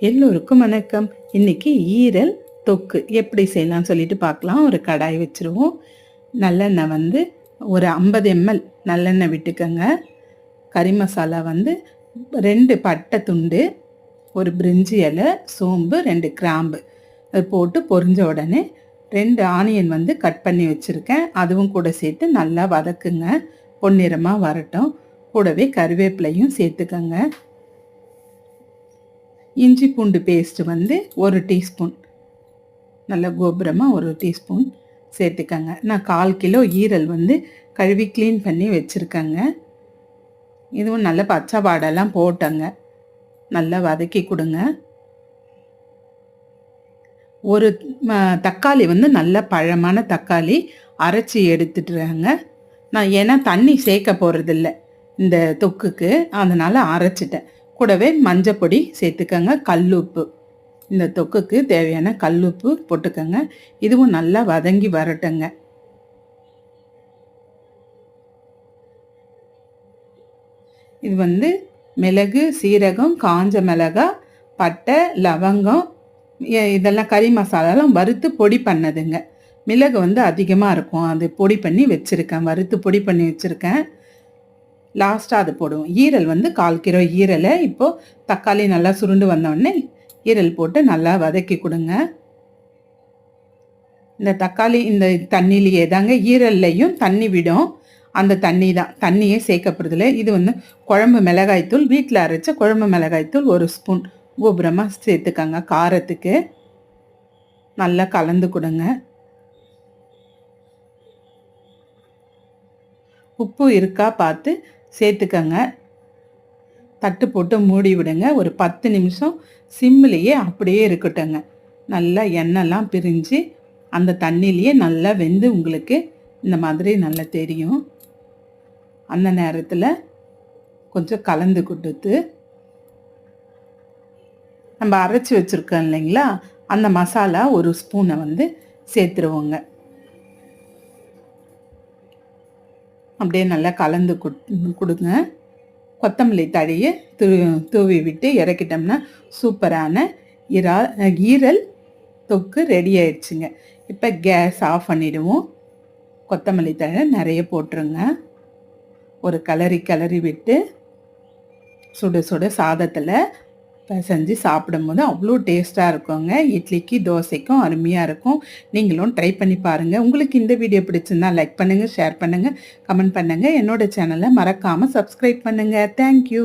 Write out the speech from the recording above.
எல்லோருக்கும் வணக்கம். இன்னைக்கு ஈரல் தொக்கு எப்படி செய்யலாம்னு சொல்லிட்டு பார்க்கலாம். ஒரு கடாய் வச்சுருவோம். நல்லெண்ணெய் வந்து ஒரு 50 ml நல்லெண்ணெய் விட்டுக்கோங்க. கறி மசாலா வந்து 2 பட்டை துண்டு, ஒரு பிரிஞ்சி இலை, சோம்பு, 2 கிராம்பு அது போட்டு பொரிஞ்ச உடனே 2 ஆனியன் வந்து கட் பண்ணி வச்சுருக்கேன். அதுவும் கூட சேர்த்து நல்லா வதக்குங்க. பொன்னிறமாக வரட்டும். கூடவே கருவேப்பிலையும் சேர்த்துக்கங்க. இஞ்சி பூண்டு பேஸ்ட்டு வந்து 1 டீஸ்பூன், நல்ல கோபுரமாக 1 டீஸ்பூன் சேர்த்துக்கங்க. நான் 1/4 கிலோ ஈரல் வந்து கழுவி க்ளீன் பண்ணி வச்சுருக்கேங்க. இதுவும் நல்ல பச்சை வாடெல்லாம் போட்டங்க. நல்லா வதக்கி கொடுங்க. ஒரு தக்காளி வந்து நல்ல பழமான தக்காளி அரைச்சி எடுத்துட்டுறாங்க. நான் ஏன்னா தண்ணி சேர்க்க போகிறதில்ல இந்த தொக்குக்கு, அதனால் அரைச்சிட்டேன். கூடவே மஞ்சப்பொடி சேர்த்துக்கங்க, கல்லுப்பு, இந்த தொக்குக்கு தேவையான கல்லுப்பு போட்டுக்கங்க. இதுவும் நல்லா வதங்கி வரட்டுங்க. இது வந்து மிளகு, சீரகம், காஞ்ச மிளகாய், பட்டை, லவங்கம், இதெல்லாம் கறி மசாலாலாம் வறுத்து பொடி பண்ணதுங்க. மிளகு வந்து அதிகமாக இருக்கும், அது பொடி பண்ணி வச்சுருக்கேன், வறுத்து பொடி பண்ணி வச்சுருக்கேன். லாஸ்ட்டாக அது போடுவோம். ஈரல் வந்து 1/4 கிலோ ஈரலை இப்போது தக்காளி நல்லா சுருண்டு வந்தோடனே ஈரல் போட்டு நல்லா வதக்கி கொடுங்க. இந்த தக்காளி இந்த தண்ணியிலேயே தாங்க, ஈரல்லையும் தண்ணி விடும், அந்த தண்ணி தான், தண்ணியே சேர்க்கப்படுறதில்ல. இது வந்து குழம்பு மிளகாய்த்தூள், வீட்டில் அரைச்ச குழம்பு மிளகாய்த்தூள் 1 ஸ்பூன் கோபுரமாக சேர்த்துக்கங்க. காரத்துக்கு நல்லா கலந்து கொடுங்க. உப்பு இருக்கா பார்த்து சேர்த்துக்கங்க. தட்டு போட்டு மூடி விடுங்க. ஒரு 10 நிமிஷம் சிம்மிலேயே அப்படியே இருக்கட்டுங்க. நல்லா எண்ணெய்லாம் பிரிஞ்சு அந்த தண்ணியிலேயே நல்லா வெந்து உங்களுக்கு இந்த மாதிரி நல்லா தெரியும். அந்த நேரத்தில் கொஞ்சம் கலந்து கொடுத்து நம்ம அரைச்சி வச்சுருக்கோம் இல்லைங்களா, அந்த மசாலா 1 ஸ்பூனை வந்து சேர்த்துருவோங்க. அப்படியே நல்லா கலந்து கொடுங்க. கொத்தமல்லி தழையை தூவி விட்டு இறக்கிட்டோம்னா சூப்பரான ஈரல் தொக்கு ரெடி ஆயிடுச்சுங்க. இப்போ கேஸ் ஆஃப் பண்ணிவிடுவோம். கொத்தமல்லி தழை நிறைய போட்டுருங்க. ஒரு கிளறி விட்டு சுட சுட சாதத்தில் செஞ்சு சாப்பிடும்போது அவ்வளோ டேஸ்ட்டாக இருக்குங்க. இட்லிக்கு தோசைக்கும் அருமையாக இருக்கும். நீங்களும் ட்ரை பண்ணி பாருங்கள். உங்களுக்கு இந்த வீடியோ பிடிச்சிருந்தா லைக் பண்ணுங்கள், ஷேர் பண்ணுங்கள், கமெண்ட் பண்ணுங்கள். என்னோடய சேனலை மறக்காமல் சப்ஸ்கிரைப் பண்ணுங்கள். தேங்க்யூ.